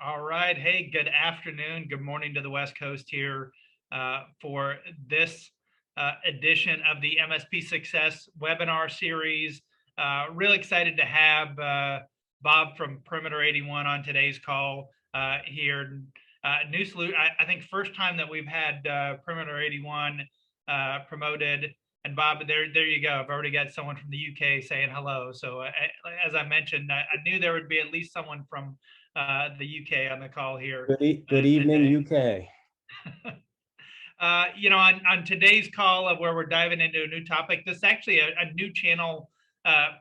All right. Hey, good afternoon. Good morning to the West Coast here for this edition of the MSP Success webinar series. Really excited to have Bob from Perimeter 81 on today's call here. New salute. I think first time that we've had Perimeter 81 promoted. And Bob, there you go. I've already got someone from the UK saying hello. So as I mentioned, I knew there would be at least someone from the UK on the call here Good evening, today. UK. On today's call of where we're diving into a new topic, this is actually a new channel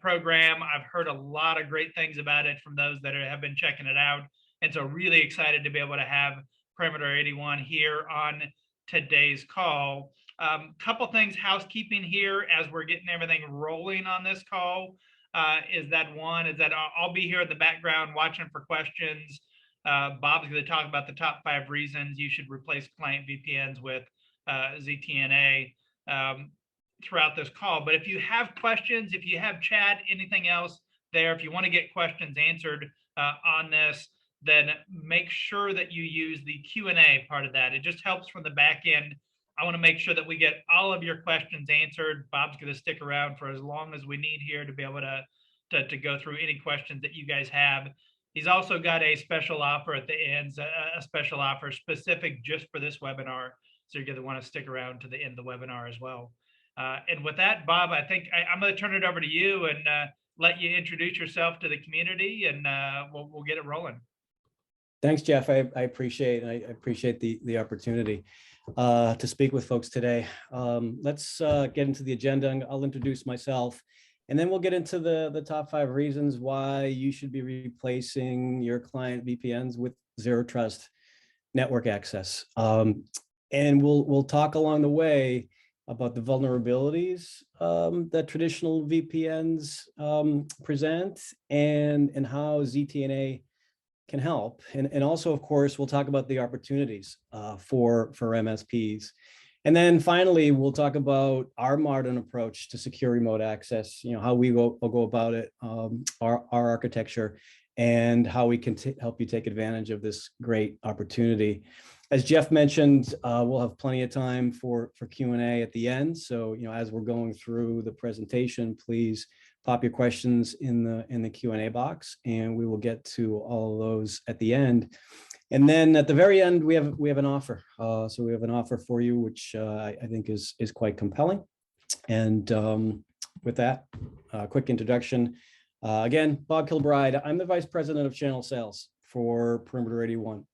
program. I've heard a lot of great things about it from those that have been checking it out. And so really excited to be able to have Perimeter 81 here on today's call. Couple things housekeeping here as we're getting everything rolling on this call. Is that I'll be here in the background watching for questions. Bob's going to talk about the top 5 reasons you should replace client VPNs with ZTNA throughout this call. But if you have questions, if you have chat, anything else there, if you want to get questions answered on this, then make sure that you use the Q&A part of that. It just helps from the back end. I want to make sure that we get all of your questions answered. Bob's going to stick around for as long as we need here to be able to go through any questions that you guys have. He's also got a special offer at the end, a special offer specific just for this webinar. So you're going to want to stick around to the end of the webinar as well. And with that, Bob, I think I'm going to turn it over to you and let you introduce yourself to the community, and we'll get it rolling. Thanks, Jeff. I appreciate the opportunity to speak with folks today. Let's get into the agenda. I'll introduce myself, and then we'll get into the top 5 reasons why you should be replacing your client VPNs with zero trust network access. And we'll talk along the way about the vulnerabilities that traditional VPNs present and how ZTNA can help. And also, of course, we'll talk about the opportunities for MSPs. And then finally, we'll talk about our modern approach to secure remote access, how we will go about it, our architecture, and how we can help you take advantage of this great opportunity. As Jeff mentioned, we'll have plenty of time for Q&A at the end. So, as we're going through the presentation, please pop your questions in the Q&A box, and we will get to all of those at the end. And then at the very end, we have an offer. So we have an offer for you, which I think is quite compelling. And with that, quick introduction. Again, Bob Kilbride. I'm the Vice President of Channel Sales for Perimeter 81.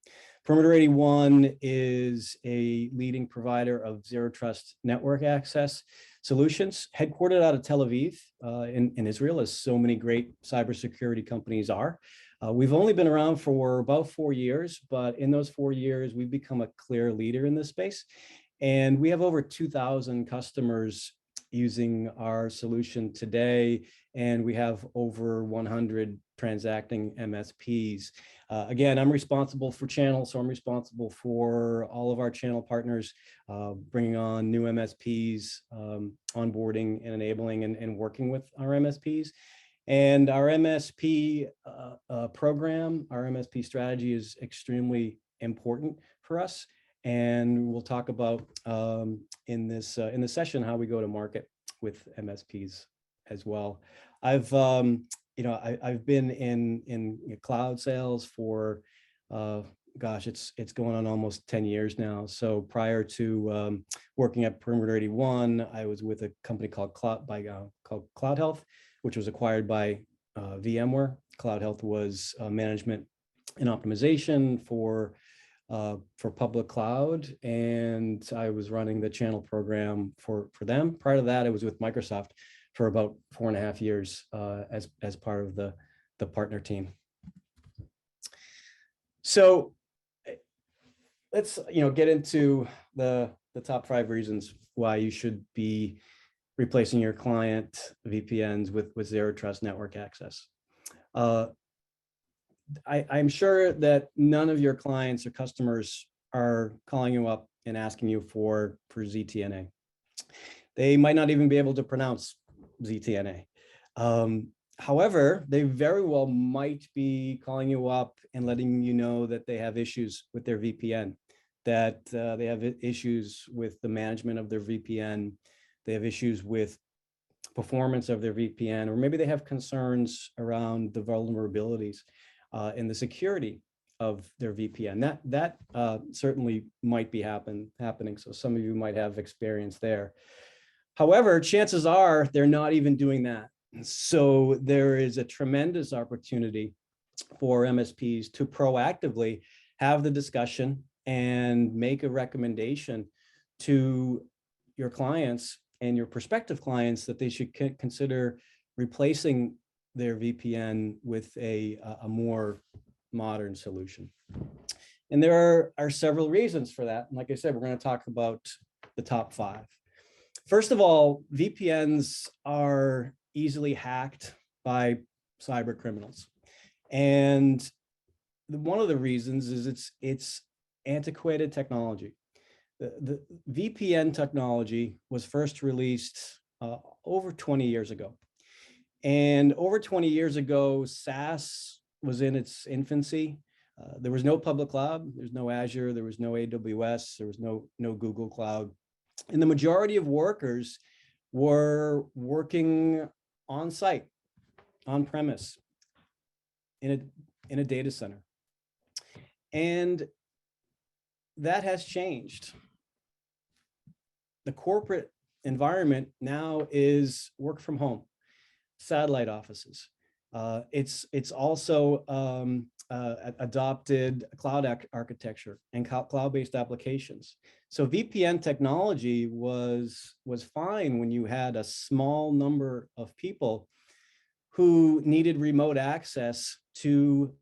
Perimeter 81 is a leading provider of zero trust network access solutions, headquartered out of Tel Aviv in Israel, as so many great cybersecurity companies are. We've only been around for about 4 years, but in those 4 years, we've become a clear leader in this space. And we have over 2,000 customers using our solution today, and we have over 100 transacting MSPs. Again, I'm responsible for channel, so I'm responsible for all of our channel partners, bringing on new MSPs, onboarding and enabling and working with our MSPs. And our MSP program, our MSP strategy is extremely important for us. And we'll talk about in this session how we go to market with MSPs as well. I've been in cloud sales for gosh, it's going on almost 10 years now. So prior to working at Perimeter 81, I was with a company called Cloud Health, which was acquired by VMware. Cloud Health was management and optimization for public cloud, and I was running the channel program for them. Prior to that, I was with Microsoft for about 4.5 years as part of the partner team. So let's get into the top 5 reasons why you should be replacing your client VPNs with zero trust network access. I'm sure that none of your clients or customers are calling you up and asking you for ZTNA. They might not even be able to pronounce ZTNA. However, they very well might be calling you up and letting you know that they have issues with their VPN, that they have issues with the management of their VPN, they have issues with performance of their VPN, or maybe they have concerns around the vulnerabilities in the security of their VPN. That certainly might be happening. So some of you might have experience there. However, chances are they're not even doing that. So there is a tremendous opportunity for MSPs to proactively have the discussion and make a recommendation to your clients and your prospective clients that they should consider replacing their VPN with a more modern solution. And there are several reasons for that. And like I said, we're going to talk about the top 5. First of all, VPNs are easily hacked by cyber criminals. And one of the reasons is it's antiquated technology. The VPN technology was first released over 20 years ago. And over 20 years ago, SaaS was in its infancy. There was no public cloud, there's no Azure, there was no AWS, there was no Google Cloud. And the majority of workers were working on site, on premise, in a data center. And that has changed. The corporate environment now is work from home, satellite offices. It's also adopted cloud architecture and cloud-based applications. So VPN technology was fine when you had a small number of people who needed remote access to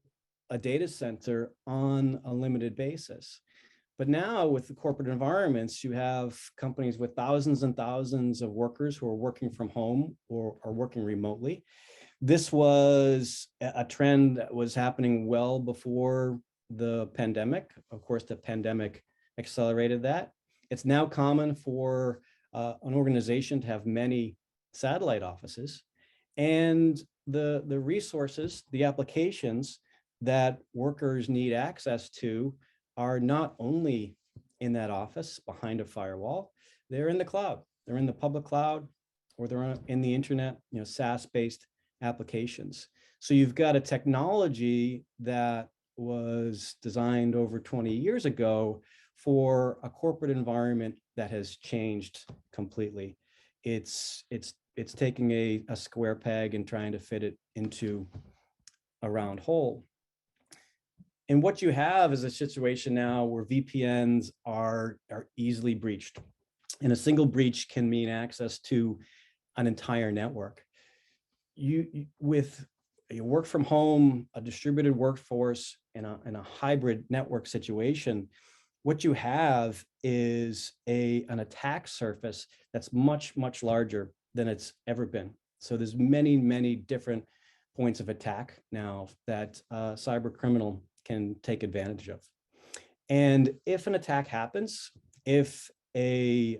a data center on a limited basis. But now with the corporate environments, you have companies with thousands and thousands of workers who are working from home or are working remotely. This was a trend that was happening well before the pandemic. Of course, the pandemic accelerated that. It's now common for an organization to have many satellite offices, and the resources, the applications that workers need access to are not only in that office behind a firewall, they're in the cloud. They're in the public cloud, or they're in the internet, SaaS-based applications. So you've got a technology that was designed over 20 years ago for a corporate environment that has changed completely. It's taking a square peg and trying to fit it into a round hole. And what you have is a situation now where VPNs are easily breached. And a single breach can mean access to an entire network. You work from home, a distributed workforce, in a hybrid network situation, what you have is an attack surface that's much, much larger than it's ever been. So there's many, many different points of attack now that a cyber criminal can take advantage of. And if an attack happens, if a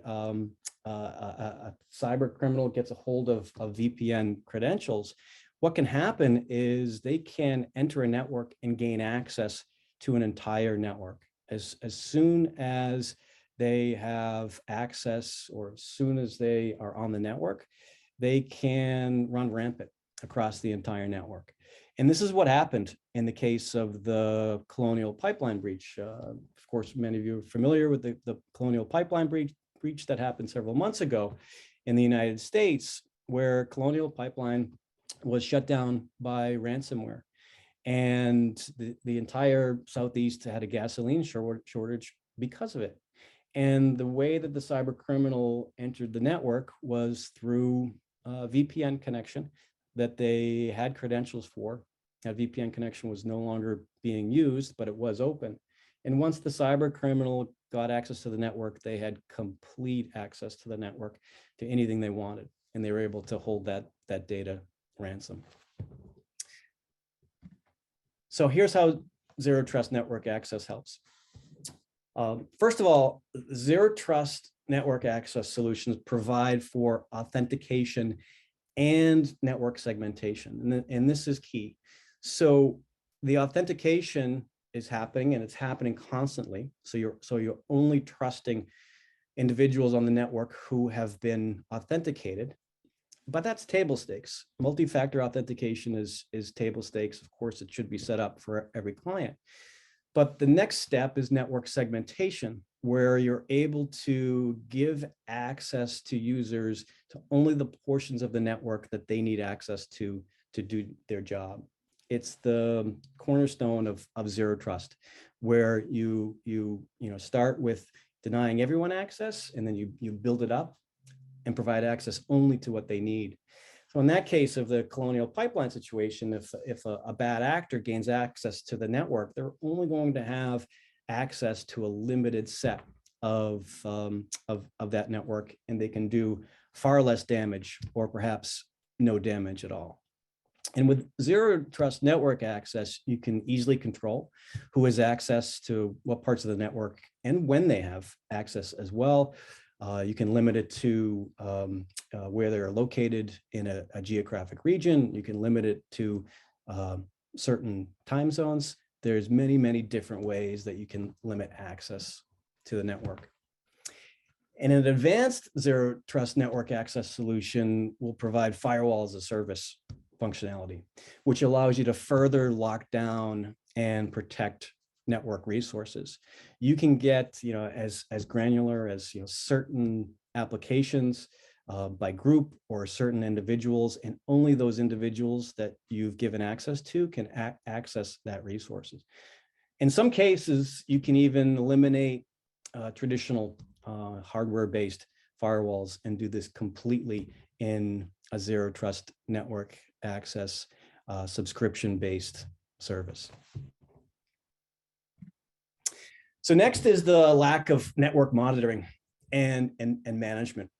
cyber criminal gets a hold of VPN credentials, what can happen is they can enter a network and gain access to an entire network. As soon as they have access, or as soon as they are on the network, they can run rampant across the entire network. And this is what happened in the case of the Colonial Pipeline breach. Of course, many of you are familiar with the Colonial Pipeline breach that happened several months ago in the United States, where Colonial Pipeline was shut down by ransomware. And the entire Southeast had a gasoline shortage because of it. And the way that the cyber criminal entered the network was through a VPN connection that they had credentials for. That VPN connection was no longer being used, but it was open. And once the cyber criminal got access to the network, they had complete access to the network, to anything they wanted. And they were able to hold that data ransom. So here's how Zero Trust Network Access helps. First of all, Zero Trust Network Access solutions provide for authentication and network segmentation. And this is key. So the authentication is happening, and it's happening constantly. So you're only trusting individuals on the network who have been authenticated, but that's table stakes. Multi-factor authentication is table stakes. Of course, it should be set up for every client. But the next step is network segmentation, where you're able to give access to users to only the portions of the network that they need access to do their job. It's the cornerstone of zero trust, where you start with denying everyone access, and then you build it up and provide access only to what they need. So in that case of the Colonial Pipeline situation, if a bad actor gains access to the network, they're only going to have access to a limited set of that network, and they can do far less damage, or perhaps no damage at all. And with zero trust network access, you can easily control who has access to what parts of the network and when they have access as well. You can limit it to where they're located in a geographic region. You can limit it to certain time zones. There's many, many different ways that you can limit access to the network. And an advanced zero trust network access solution will provide firewall as a service functionality, which allows you to further lock down and protect network resources. You can get, as granular as certain applications by group or certain individuals, and only those individuals that you've given access to can access that resources. In some cases, you can even eliminate traditional hardware-based firewalls and do this completely in a zero trust network access subscription-based service. So next is the lack of network monitoring and management.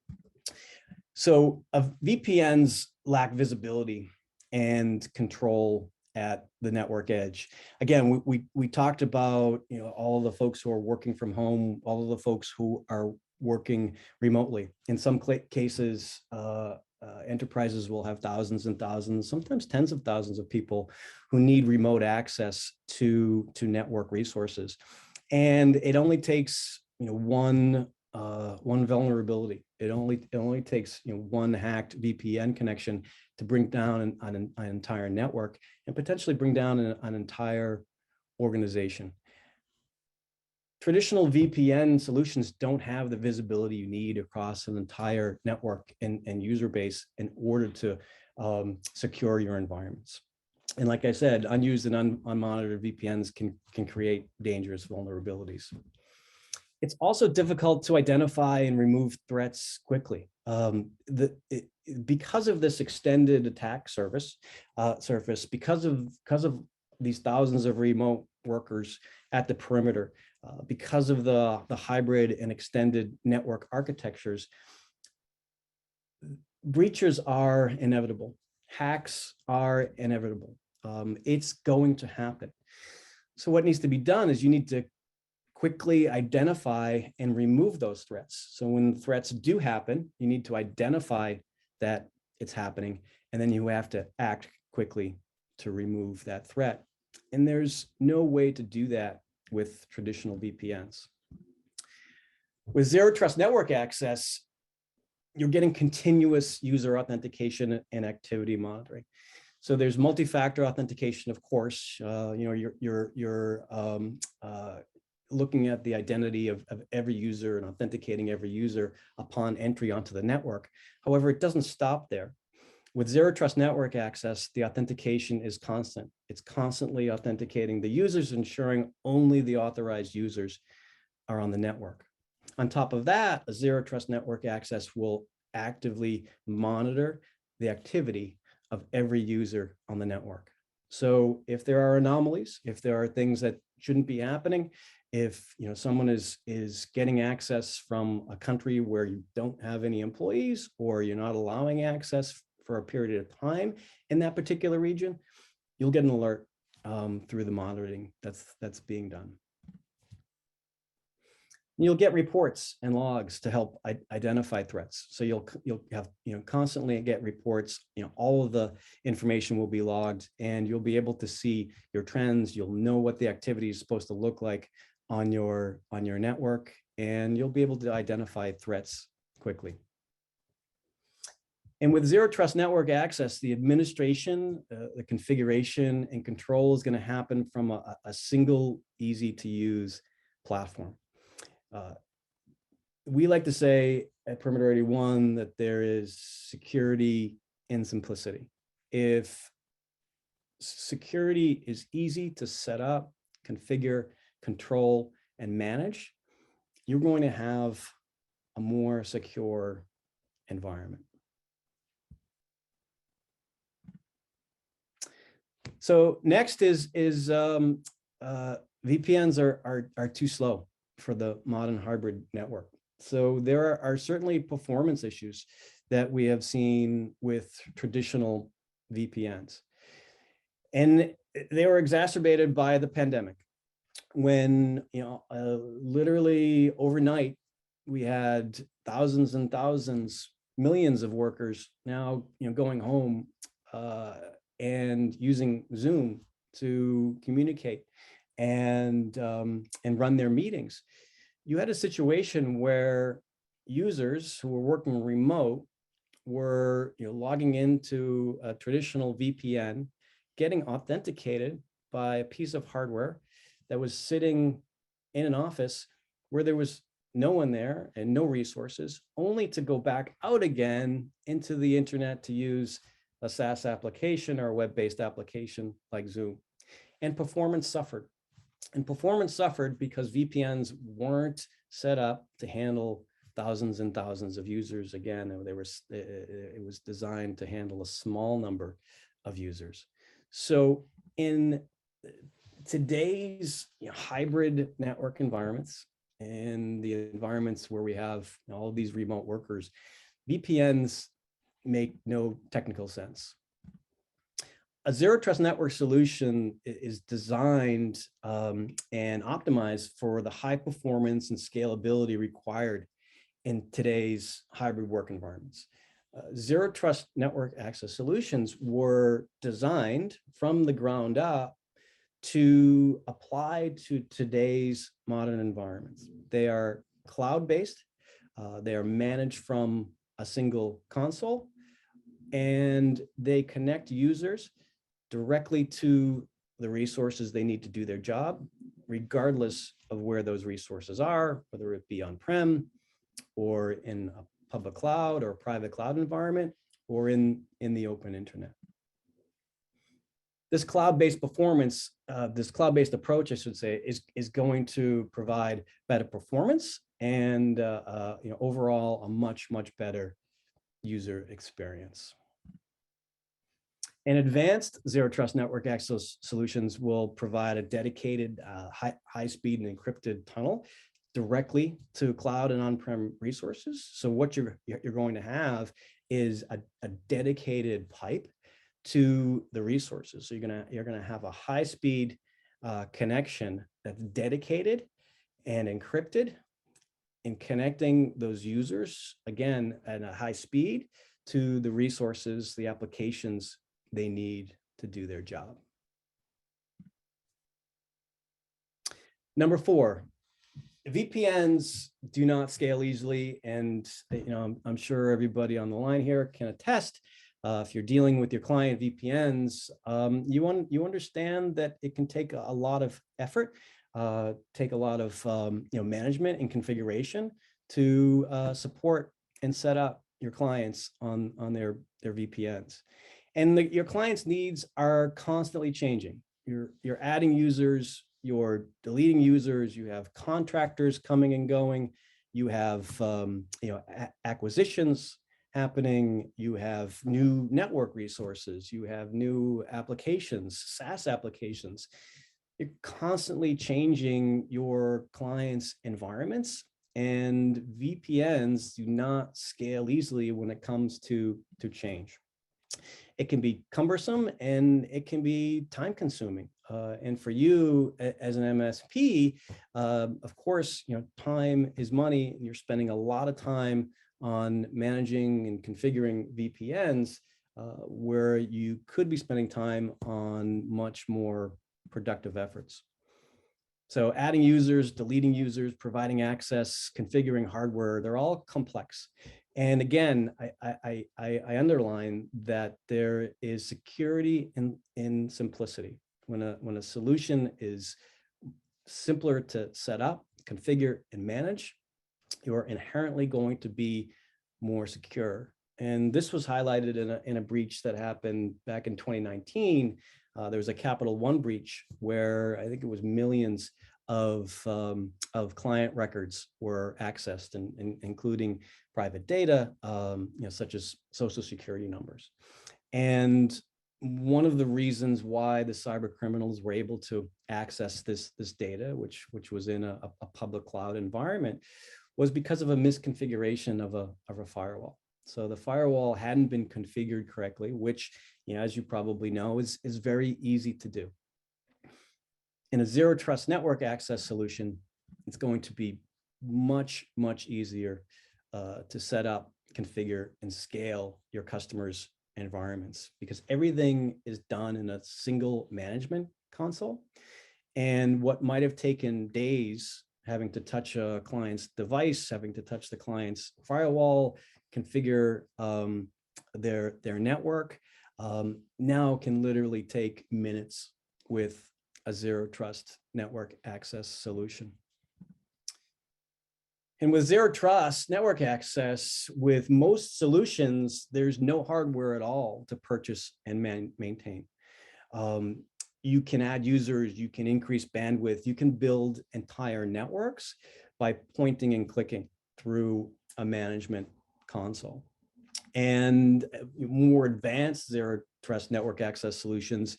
So VPNs lack visibility and control at the network edge. Again, we talked about all of the folks who are working from home, all of the folks who are working remotely. In some cases, enterprises will have thousands and thousands, sometimes tens of thousands of people who need remote access to network resources. And it only takes one vulnerability. It only takes one hacked VPN connection to bring down an entire network and potentially bring down an entire organization. Traditional VPN solutions don't have the visibility you need across an entire network and user base in order to secure your environments. And like I said, unused and unmonitored VPNs can create dangerous vulnerabilities. It's also difficult to identify and remove threats quickly. Because of this extended attack surface, because of these thousands of remote workers at the perimeter, because of the hybrid and extended network architectures, breaches are inevitable. Hacks are inevitable. It's going to happen. So what needs to be done is you need to quickly identify and remove those threats. So when threats do happen, you need to identify that it's happening, and then you have to act quickly to remove that threat. And there's no way to do that with traditional VPNs. With zero trust network access, you're getting continuous user authentication and activity monitoring. So there's multi-factor authentication, of course. You're looking at the identity of every user and authenticating every user upon entry onto the network. However, it doesn't stop there. With zero trust network access, the authentication is constant. It's constantly authenticating the users, ensuring only the authorized users are on the network. On top of that, a zero trust network access will actively monitor the activity of every user on the network. So if there are anomalies, if there are things that shouldn't be happening, if someone is getting access from a country where you don't have any employees, or you're not allowing access for a period of time in that particular region, you'll get an alert through the monitoring that's being done. And you'll get reports and logs to help identify threats. So you'll have, constantly get reports, all of the information will be logged, and you'll be able to see your trends. You'll know what the activity is supposed to look like on your network, and you'll be able to identify threats quickly. And with zero trust network access, the administration, the configuration and control is going to happen from a single, easy to use platform. We like to say at Perimeter 81 that there is security in simplicity. If security is easy to set up, configure, control, and manage, you're going to have a more secure environment. So next is VPNs are too slow for the modern hybrid network. So there are certainly performance issues that we have seen with traditional VPNs. And they were exacerbated by the pandemic when, literally overnight, we had thousands and thousands, millions of workers now, going home and using Zoom to communicate and run their meetings. You had a situation where users who were working remote were logging into a traditional VPN, getting authenticated by a piece of hardware that was sitting in an office where there was no one there and no resources, only to go back out again into the internet to use a SaaS application or a web-based application like Zoom. And performance suffered. And performance suffered because VPNs weren't set up to handle thousands and thousands of users. Again, it was designed to handle a small number of users. So in today's hybrid network environments and the environments where we have all these remote workers, VPNs make no technical sense. A zero trust network solution is designed and optimized for the high performance and scalability required in today's hybrid work environments. Zero trust network access solutions were designed from the ground up to apply to today's modern environments. They are cloud-based, they are managed from a single console, and they connect users directly to the resources they need to do their job, regardless of where those resources are, whether it be on-prem or in a public cloud or private cloud environment or in the open internet. This cloud-based performance, this cloud-based approach, I should say, is going to provide better performance and overall a much much user experience. And advanced zero trust network access solutions will provide a dedicated high speed and encrypted tunnel directly to cloud and on-prem resources. So what you're going to have is a dedicated pipe to the resources. So you're gonna have a high speed connection that's dedicated and encrypted, and connecting those users again at a high speed to the resources, the applications they need to do their job. Number 4, VPNs do not scale easily, and I'm sure everybody on the line here can attest. If you're dealing with your client VPNs, you understand that it can take a lot of effort, take a lot of management and configuration to support and set up your clients on their VPNs. And your clients' needs are constantly changing. You're adding users, you're deleting users, you have contractors coming and going, you have acquisitions happening, you have new network resources, you have new applications, SaaS applications. You're constantly changing your clients' environments, and VPNs do not scale easily when it comes to change. It can be cumbersome and it can be time consuming. And for you as an MSP, of course, time is money, and you're spending a lot of time on managing and configuring VPNs, where you could be spending time on much more productive efforts. So adding users, deleting users, providing access, configuring hardware, they're all complex. And again, I underline that there is security in simplicity. When a solution is simpler to set up, configure, and manage, you're inherently going to be more secure. And this was highlighted in a breach that happened back in 2019. There was a Capital One breach where I think it was millions of client records were accessed, and including private data, such as social security numbers. And one of the reasons why the cyber criminals were able to access this data, which was in a public cloud environment, was because of a misconfiguration of a firewall. So the firewall hadn't been configured correctly, which, as you probably know, is very easy to do. In a zero trust network access solution, it's going to be much, much easier to set up, configure, and scale your customers' environments, because everything is done in a single management console. And what might have taken days, having to touch a client's device, having to touch the client's firewall, configure their network, now can literally take minutes with a zero trust network access solution. And with zero trust network access, with most solutions, there's no hardware at all to purchase and maintain. You can add users, you can increase bandwidth, you can build entire networks by pointing and clicking through a management console. And more advanced zero trust network access solutions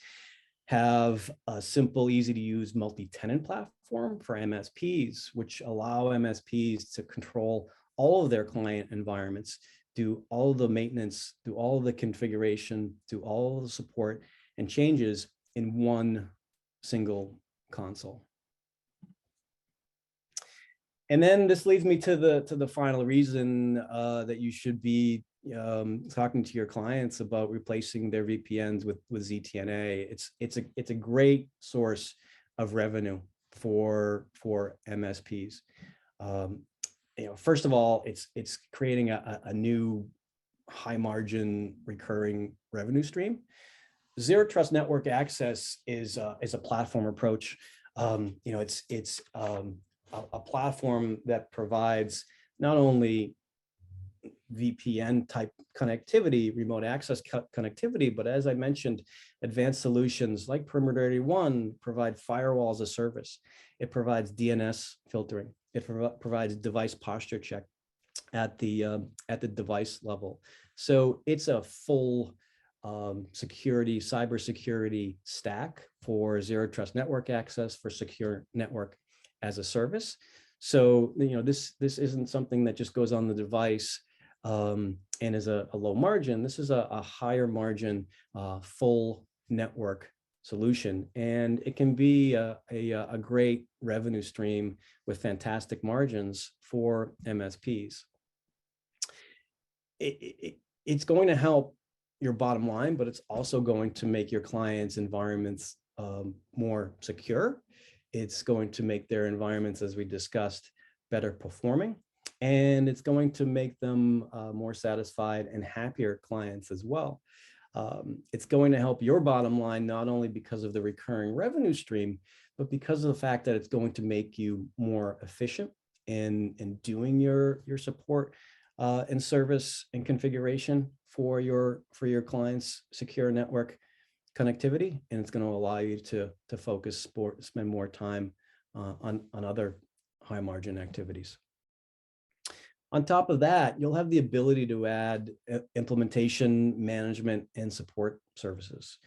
have a simple, easy to use multi-tenant platform for MSPs, which allow MSPs to control all of their client environments, do all the maintenance, do all the configuration, do all the support and changes in one single console. And then this leads me to the final reason that you should be talking to your clients about replacing their VPNs with ZTNA. It's a great source of revenue for MSPs. First of all, it's creating a new high margin recurring revenue stream. Zero trust network access is a platform approach. It's a platform that provides not only VPN type connectivity, remote access connectivity, but as I mentioned, advanced solutions like Perimeter 81 provide firewall as a service. It provides DNS filtering. It provides device posture check at the device level. So it's a full cybersecurity stack for zero trust network access, for secure network as a service. So this isn't something that just goes on the device and is a low margin. This is a higher margin full network solution, and it can be a great revenue stream with fantastic margins for MSPs. It's going to help your bottom line, but it's also going to make your clients' environments more secure. It's going to make their environments, as we discussed, better performing, and it's going to make them more satisfied and happier clients as well. It's going to help your bottom line, not only because of the recurring revenue stream, but because of the fact that it's going to make you more efficient in doing your support and service and configuration for your clients' secure network connectivity, and it's going to allow you to focus, spend more time on other high margin activities. On top of that, you'll have the ability to add implementation, management, and support services.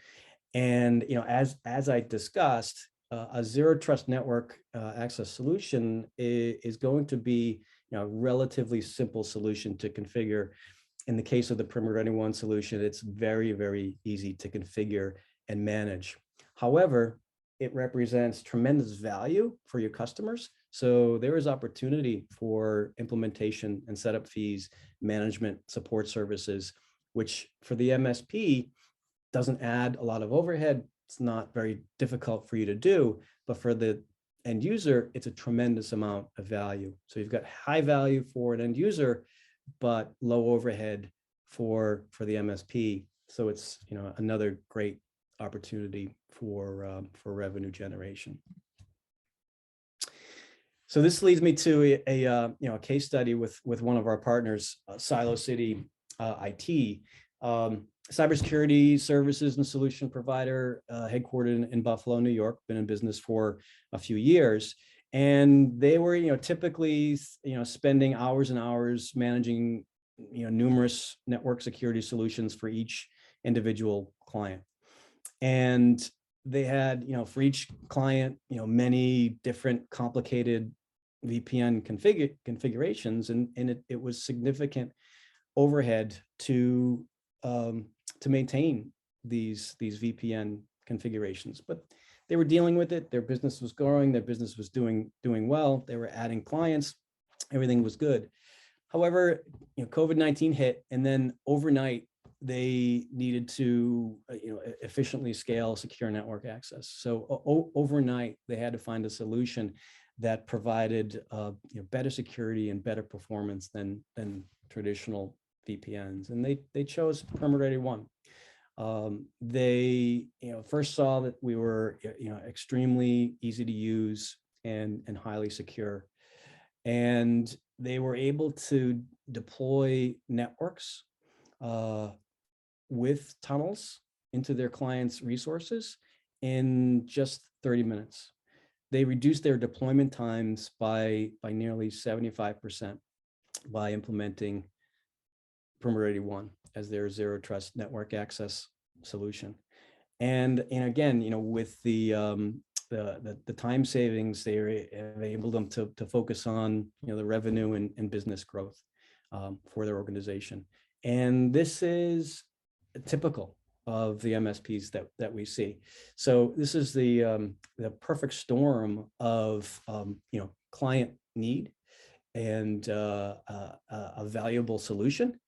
And as I discussed, a zero trust network access solution is going to be a relatively simple solution to configure. In the case of the Perimeter 81 solution, it's very, very easy to configure and manage. However, it represents tremendous value for your customers. So there is opportunity for implementation and setup fees, management, support services, which for the MSP doesn't add a lot of overhead. It's not very difficult for you to do, but for the end user, it's a tremendous amount of value. So you've got high value for an end user, but low overhead for the MSP. So it's, you know, another great opportunity for revenue generation. So this leads me to a case study with one of our partners, Silo City IT, cybersecurity services and solution provider, headquartered in Buffalo, New York. Been in business for a few years, and they were typically spending hours and hours managing numerous network security solutions for each individual client, and they had for each client many different complicated VPN configurations, and it was significant overhead to maintain these VPN configurations. But they were dealing with it. Their business was growing. Their business was doing well. They were adding clients. Everything was good. However, COVID-19 hit, and then overnight they needed to efficiently scale secure network access. So overnight they had to find a solution that provided better security and better performance than traditional VPNs, and they chose Perimeter 81. They first saw that we were extremely easy to use and highly secure, and they were able to deploy networks with tunnels into their clients' resources in just 30 minutes. They reduced their deployment times by nearly 75% by implementing Perimeter 81 as their zero trust network access solution. And again, with the time savings, they enabled them to focus on the revenue and business growth for their organization. And this is typical of the MSPs that we see. So this is the perfect storm of client need and a valuable solution,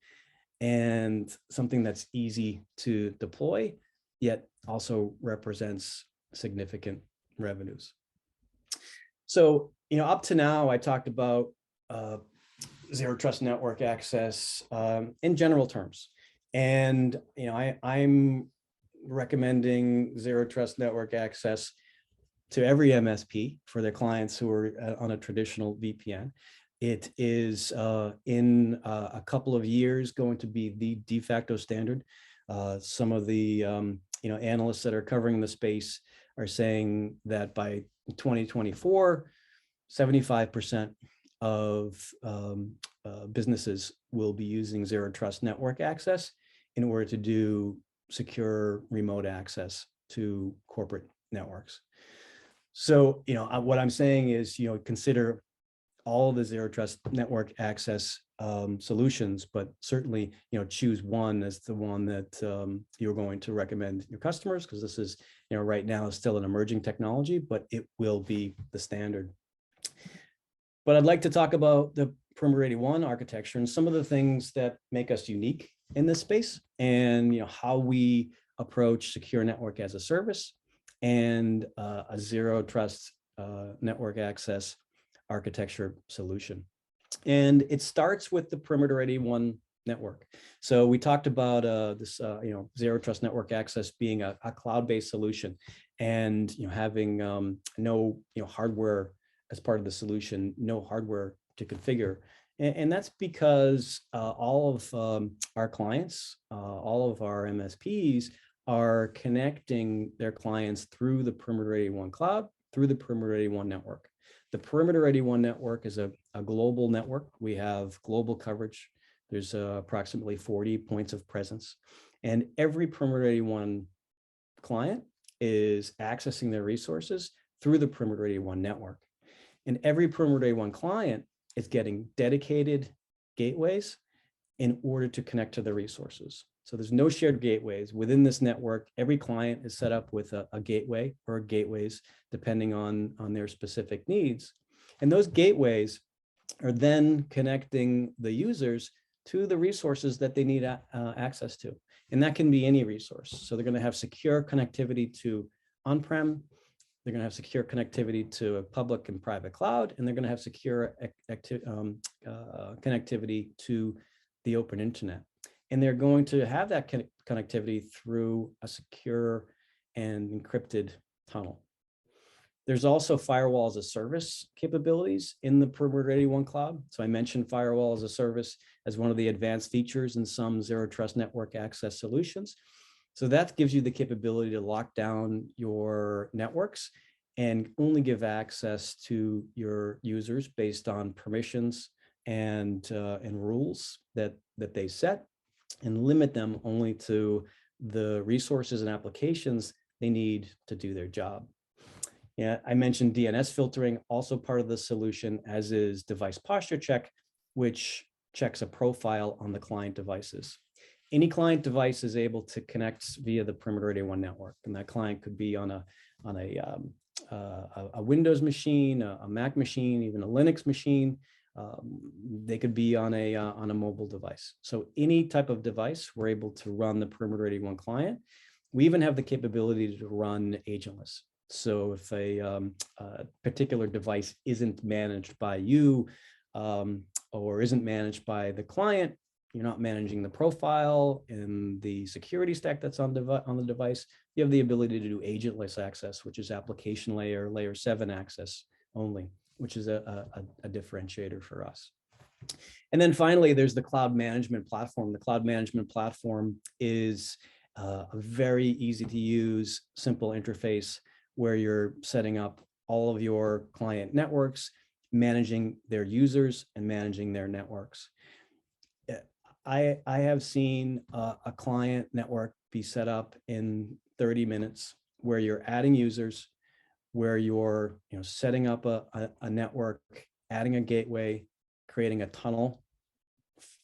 and something that's easy to deploy, yet also represents significant revenues. So up to now, I talked about zero trust network access in general terms. And I'm recommending zero trust network access to every MSP for their clients who are on a traditional VPN. It is in a couple of years going to be the de facto standard. Some of the analysts that are covering the space are saying that by 2024, 75% of businesses will be using zero trust network access in order to do secure remote access to corporate networks. So, what I'm saying is, consider all the zero trust network access solutions, but certainly, choose one as the one that you're going to recommend your customers, because this is, right now is still an emerging technology, but it will be the standard. But I'd like to talk about the Perimeter 81 architecture and some of the things that make us unique in this space, and how we approach secure network as a service and a zero trust network access architecture solution. And it starts with the Perimeter 81 network. So we talked about this zero trust network access being a cloud-based solution, and having no hardware as part of the solution, no hardware to configure. And that's because all of our clients, all of our MSPs are connecting their clients through the Perimeter 81 cloud, through the Perimeter 81 network. The Perimeter 81 network is a global network. We have global coverage. There's approximately 40 points of presence. And every Perimeter 81 client is accessing their resources through the Perimeter 81 network. And every Perimeter 81 client is getting dedicated gateways in order to connect to the resources. So there's no shared gateways. Within this network, every client is set up with a gateway or gateways, depending on their specific needs. And those gateways are then connecting the users to the resources that they need access to. And that can be any resource. So they're going to have secure connectivity to on-prem. They're going to have secure connectivity to a public and private cloud, and they're going to have secure connectivity to the open internet. And they're going to have that connectivity through a secure and encrypted tunnel. There's also firewall as a service capabilities in the Perimeter 81 cloud. So I mentioned firewall as a service as one of the advanced features in some zero trust network access solutions. So that gives you the capability to lock down your networks and only give access to your users based on permissions and rules that they set, and limit them only to the resources and applications they need to do their job. Yeah, I mentioned DNS filtering, also part of the solution, as is device posture check, which checks a profile on the client devices. Any client device is able to connect via the Perimeter 81 network, and that client could be on a Windows machine, a Mac machine, even a Linux machine. They could be on a mobile device. So any type of device, we're able to run the Perimeter 81 client. We even have the capability to run agentless. So if a particular device isn't managed by you or isn't managed by the client, you're not managing the profile and the security stack that's on the device, you have the ability to do agentless access, which is application layer 7 access only, which is a differentiator for us. And then finally, there's the cloud management platform. The cloud management platform is a very easy to use, simple interface where you're setting up all of your client networks, managing their users and managing their networks. I have seen a client network be set up in 30 minutes where you're adding users, where you're setting up a network, adding a gateway, creating a tunnel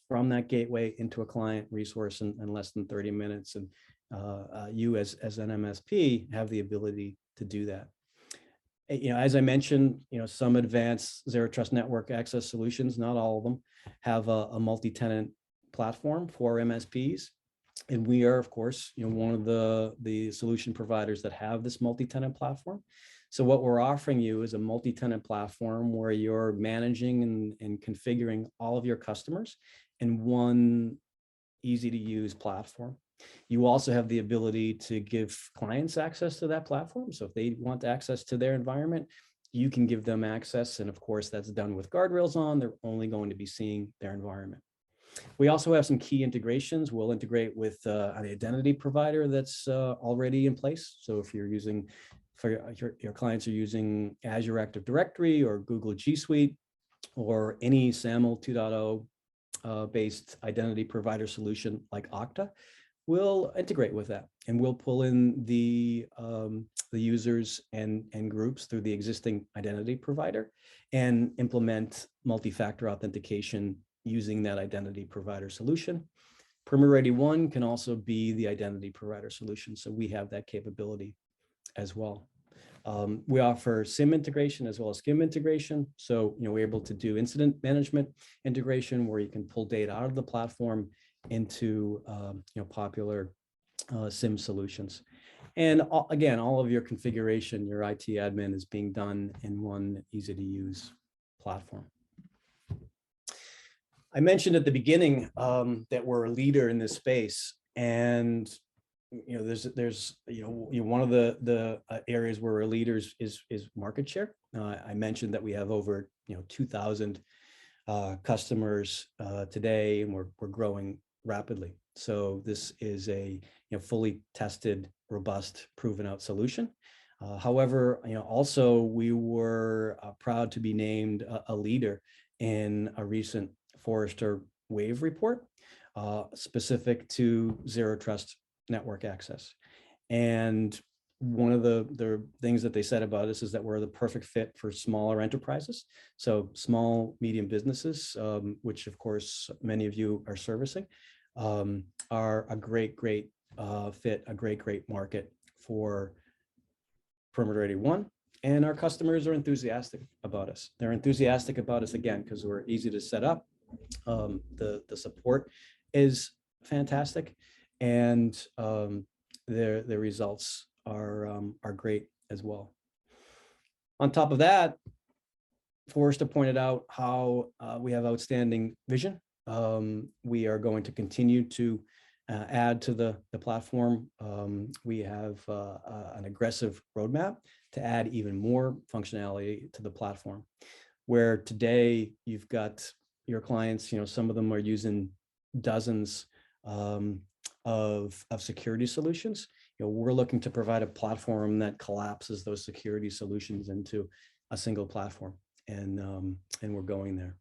from that gateway into a client resource in less than 30 minutes. And you as an MSP have the ability to do that. As I mentioned, some advanced zero trust network access solutions, not all of them, have a multi-tenant platform for MSPs. And we are, of course, one of the solution providers that have this multi-tenant platform. So what we're offering you is a multi-tenant platform where you're managing and configuring all of your customers in one easy to use platform. You also have the ability to give clients access to that platform. So if they want access to their environment, you can give them access. And of course, that's done with guardrails on. They're only going to be seeing their environment. We also have some key integrations. We'll integrate with an identity provider that's already in place. So if you're using, for your clients are using Azure Active Directory or Google G Suite or any SAML 2.0 based identity provider solution like Okta, we'll integrate with that, and we'll pull in the users and groups through the existing identity provider and implement multi-factor authentication using that identity provider solution. Perimeter 81 can also be the identity provider solution, so we have that capability as well. We offer SIM integration as well as SCIM integration. So, we're able to do incident management integration where you can pull data out of the platform into, popular SIM solutions. And again, all of your configuration, your IT admin is being done in one easy to use platform. I mentioned at the beginning that we're a leader in this space, and there's one of the areas where we're leaders is market share. I mentioned that we have over 2,000 customers today, and we're growing rapidly. So this is a fully tested, robust, proven out solution. However, also we were proud to be named a leader in a recent Forrester Wave report specific to zero trust network access. And one of the things that they said about us is that we're the perfect fit for smaller enterprises. So small, medium businesses, which of course many of you are servicing. are a great fit, a great market for Perimeter 81. And our customers are enthusiastic about us. They're enthusiastic about us again because we're easy to set up. The support is fantastic, and their results are great as well. On top of that, Forrester pointed out how we have outstanding vision. We are going to continue to add to the platform. We have an aggressive roadmap to add even more functionality to the platform, where today you've got your clients, some of them are using dozens of security solutions. We're looking to provide a platform that collapses those security solutions into a single platform, and we're going there.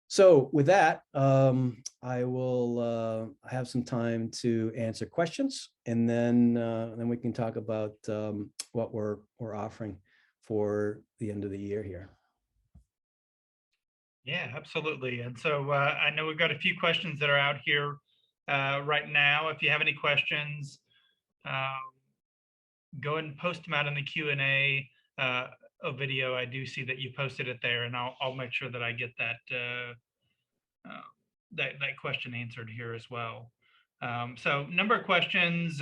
So with that, I will have some time to answer questions, and then we can talk about what we're offering for the end of the year here. Yeah, absolutely. And so I know we've got a few questions that are out here right now. If you have any questions, go ahead and post them out in the Q&A video. I do see that you posted it there, and I'll make sure that I get that that question answered here as well. So number of questions.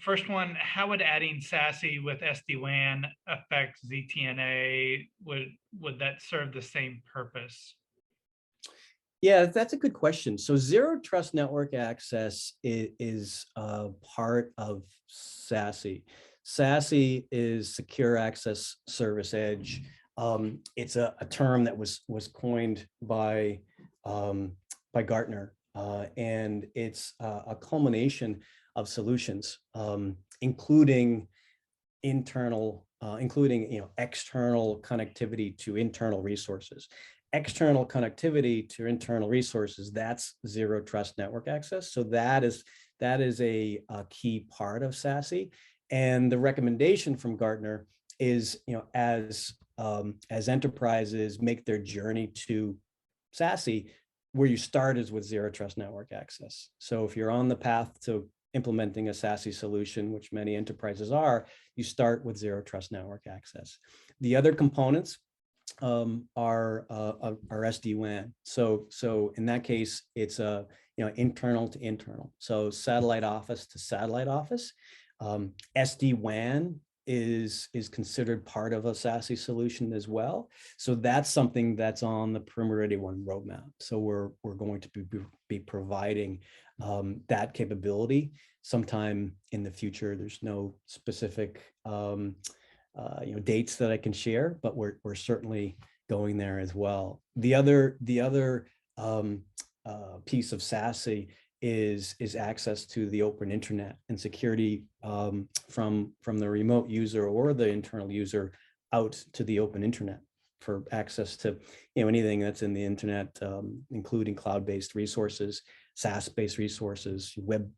First one, how would adding SASE with SD-WAN affect ZTNA? Would that serve the same purpose? Yeah, that's a good question. So zero trust network access is part of SASE. SASE is Secure Access Service Edge. It's a term that was coined by Gartner, and it's a culmination of solutions, including external connectivity to internal resources. External connectivity to internal resources, that's zero trust network access. So that is a key part of SASE. And the recommendation from Gartner is, as enterprises make their journey to SASE, where you start is with zero trust network access. So if you're on the path to implementing a SASE solution, which many enterprises are, you start with zero trust network access. The other components are SD-WAN. So in that case, it's internal to internal. So satellite office to satellite office. SD-WAN is considered part of a SASE solution as well. So that's something that's on the Perimeter 81 roadmap. So we're going to be providing that capability sometime in the future. There's no specific dates that I can share, but we're certainly going there as well. The other piece of SASE is access to the open internet and security from the remote user or the internal user out to the open internet for access to anything that's in the internet, including cloud-based resources, SaaS-based resources,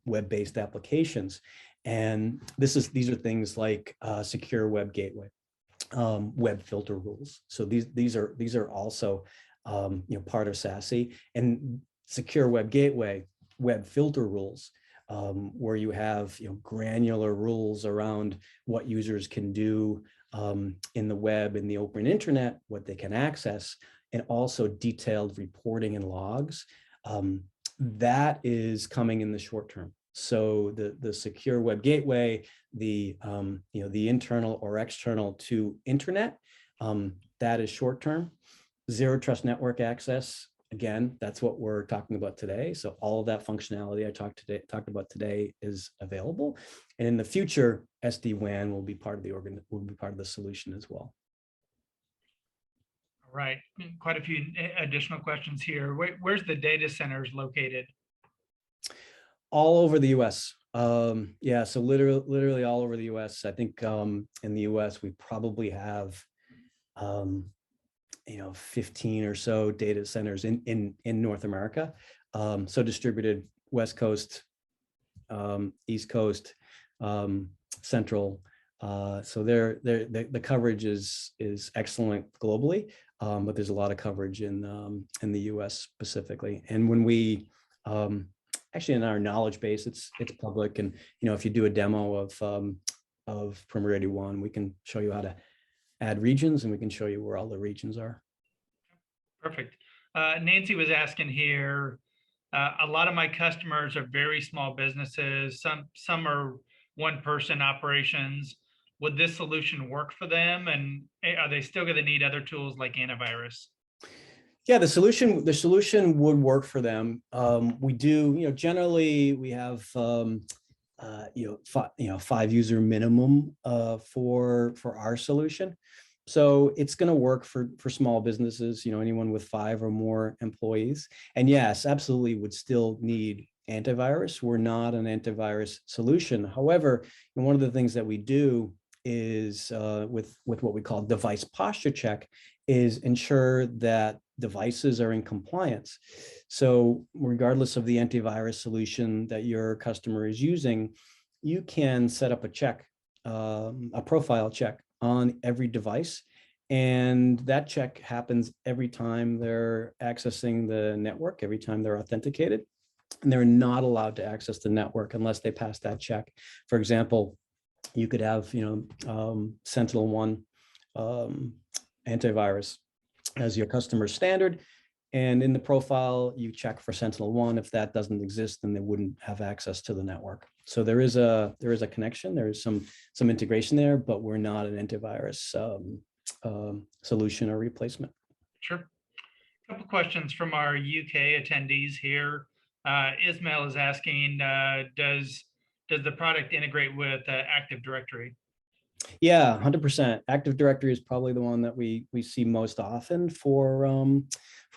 web-based applications. And these are things like secure web gateway, web filter rules. So these are also part of SASE. And secure web gateway, web filter rules, where you have granular rules around what users can do in the web, in the open internet, what they can access, and also detailed reporting and logs. That is coming in the short term. So the secure web gateway, the internal or external to internet, that is short term. Zero trust network access, again, that's what we're talking about today. So all of that functionality I talked about today is available, and in the future, SD-WAN will be part of the solution as well. All right, quite a few additional questions here. Where's the data centers located? All over the U.S. Yeah, so literally all over the U.S. I think in the U.S. we probably have 15 or so data centers in North America. So distributed West Coast, East Coast, Central. So the coverage is excellent globally. but there's a lot of coverage in the US specifically. And when we actually in our knowledge base, it's public. And if you do a demo of Primarity One, we can show you how to add regions, and we can show you where all the regions are. Perfect. Nancy was asking here, a lot of my customers are very small businesses. Some are one-person operations. Would this solution work for them? And are they still going to need other tools like antivirus? Yeah, the solution would work for them. We do, generally we have, 5 user minimum for our solution. So it's going to work for small businesses, anyone with 5 or more employees. And yes, absolutely would still need antivirus. We're not an antivirus solution. However, one of the things that we do is with what we call device posture check is ensure that devices are in compliance. So regardless of the antivirus solution that your customer is using, you can set up a check, a profile check on every device. And that check happens every time they're accessing the network, every time they're authenticated. And they're not allowed to access the network unless they pass that check. For example, you could have, SentinelOne antivirus as your customer standard. And in the profile, you check for SentinelOne. If that doesn't exist, then they wouldn't have access to the network. So there is a connection. There is some integration there, but we're not an antivirus solution or replacement. Sure. A couple questions from our UK attendees here. Ismail is asking, does the product integrate with Active Directory? Yeah, 100%. Active Directory is probably the one that we see most often for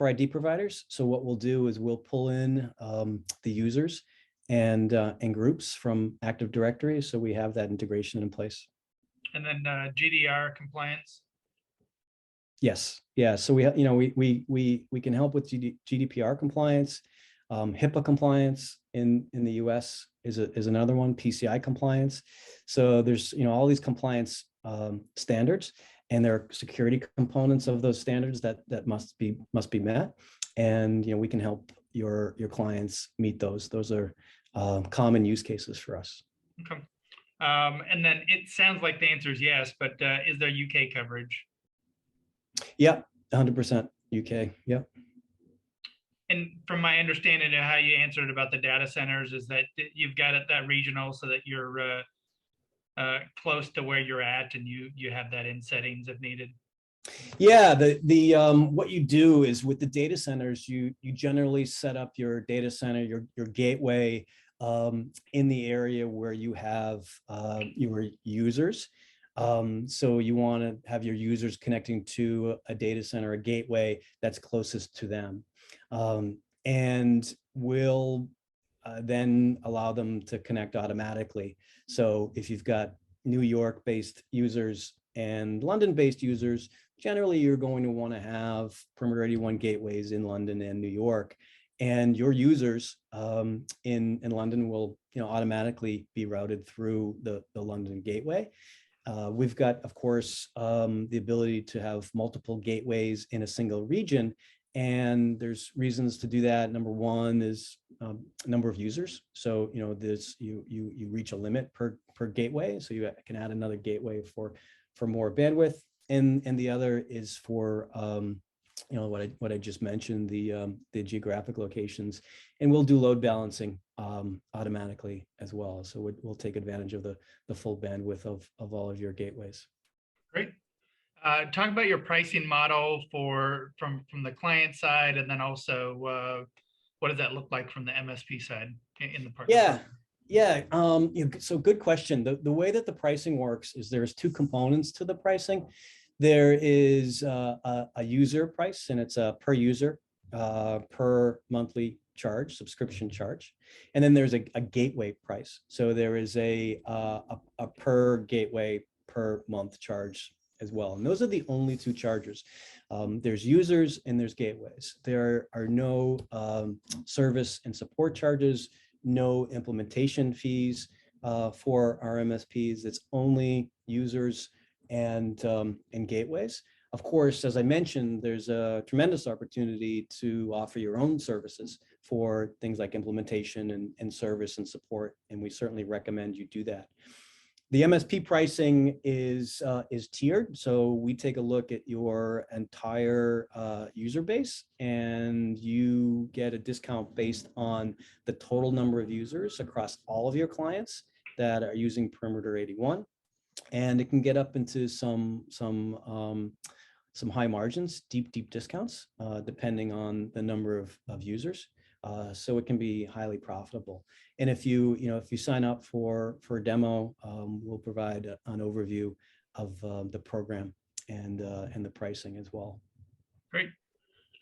ID providers. So what we'll do is we'll pull in the users and groups from Active Directory, so we have that integration in place. And then GDPR compliance. Yes, yeah. So we can help with GDPR compliance, HIPAA compliance in the US is another one, PCI compliance. So there's all these compliance standards, and there are security components of those standards that must be met, and we can help your clients meet those. Those are common use cases for us. Okay. And then it sounds like the answer is yes, but is there UK coverage? Yeah, 100% UK. Yep. And from my understanding of how you answered about the data centers is that you've got it that regional so that you're close to where you're at, and you have that in settings if needed. Yeah, what you do is with the data centers, you generally set up your data center, your gateway in the area where you have your users. So you want to have your users connecting to a data center, a gateway that's closest to them. And we'll then allow them to connect automatically. So if you've got New York-based users and London-based users, generally you're going to want to have Primarity One gateways in London and New York, and your users in London will automatically be routed through the London gateway. We've got, of course, the ability to have multiple gateways in a single region. And there's reasons to do that. Number one is number of users. So you reach a limit per gateway, so you can add another gateway for more bandwidth. And the other is for what I just mentioned, the geographic locations, and we'll do load balancing automatically as well. So we'll take advantage of the full bandwidth of all of your gateways. Great. Talk about your pricing model from the client side, and then also what does that look like from the MSP side in the partner? Yeah. So good question. The way that the pricing works is there's 2 components to the pricing. There is a user price, and it's a per user per monthly charge, subscription charge, and then there's a gateway price. So there is a per gateway per month charge as well. And those are the only 2 chargers. There's users and there's gateways. There are no service and support charges, no implementation fees for our MSPs. It's only users and gateways. Of course, as I mentioned, there's a tremendous opportunity to offer your own services for things like implementation and service and support, and we certainly recommend you do that. The MSP pricing is tiered, so we take a look at your entire user base, and you get a discount based on the total number of users across all of your clients that are using Perimeter 81, and it can get up into some high margins, deep discounts, depending on the number of users. So it can be highly profitable. And if you sign up for a demo, we'll provide an overview of the program and the pricing as well. Great.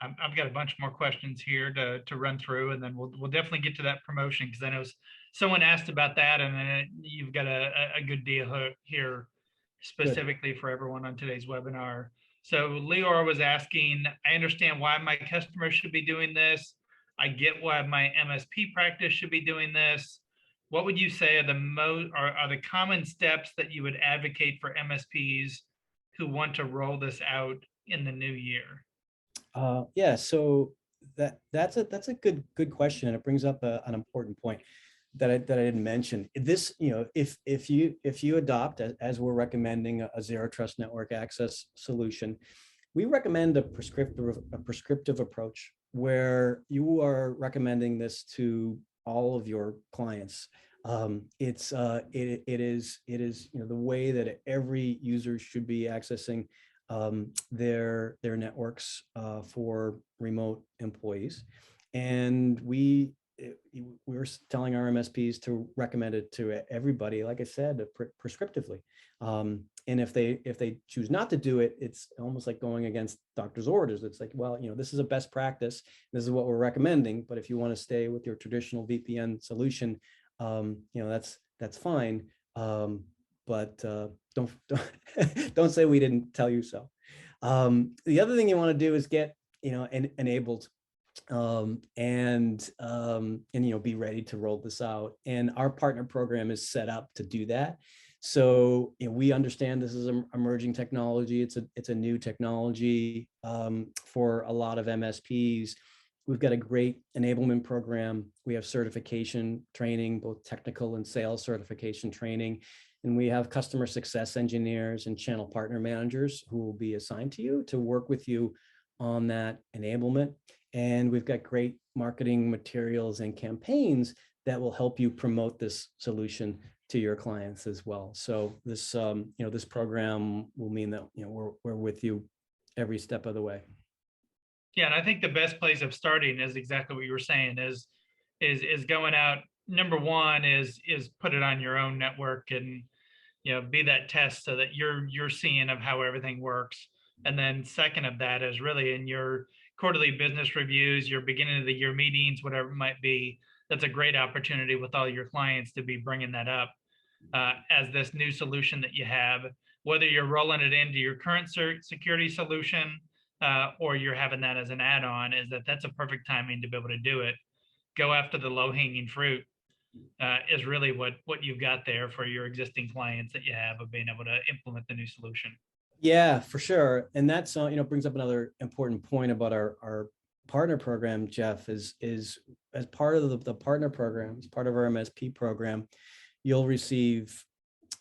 I've got a bunch more questions here to run through, and then we'll definitely get to that promotion, because I know someone asked about that, and then you've got a good deal here specifically for everyone on today's webinar. So Leor was asking, I understand why my customers should be doing this. I get why my MSP practice should be doing this. What would you say are the common steps that you would advocate for MSPs who want to roll this out in the new year? Yeah, so that's a good question, and it brings up an important point that I didn't mention. This, if you adopt, as we're recommending, a zero trust network access solution, we recommend a prescriptive approach where you are recommending this to all of your clients. It is the way that every user should be accessing their networks for remote employees, and we're telling our MSPs to recommend it to everybody, like I said, prescriptively. And if they choose not to do it, it's almost like going against doctor's orders. It's like, well, this is a best practice. This is what we're recommending. But if you want to stay with your traditional VPN solution, that's fine. But don't say we didn't tell you so. The other thing you want to do is get enabled and be ready to roll this out. And our partner program is set up to do that. So we understand this is an emerging technology. It's a new technology for a lot of MSPs. We've got a great enablement program. We have certification training, both technical and sales certification training. And we have customer success engineers and channel partner managers who will be assigned to you to work with you on that enablement. And we've got great marketing materials and campaigns that will help you promote this solution to your clients as well. So this, this program will mean that we're with you every step of the way. Yeah, and I think the best place of starting is exactly what you were saying, is going out. Number one is put it on your own network and be that test so that you're seeing of how everything works. And then second of that is really in your quarterly business reviews, your beginning of the year meetings, whatever it might be. That's a great opportunity with all your clients to be bringing that up as this new solution that you have, whether you're rolling it into your current security solution or you're having that as an add-on. That's a perfect timing to be able to do it. Go after the low-hanging fruit is really what you've got there for your existing clients that you have, of being able to implement the new solution. Yeah, for sure. And that's brings up another important point about our partner program, Jeff, is as part of the partner program, as part of our MSP program, you'll receive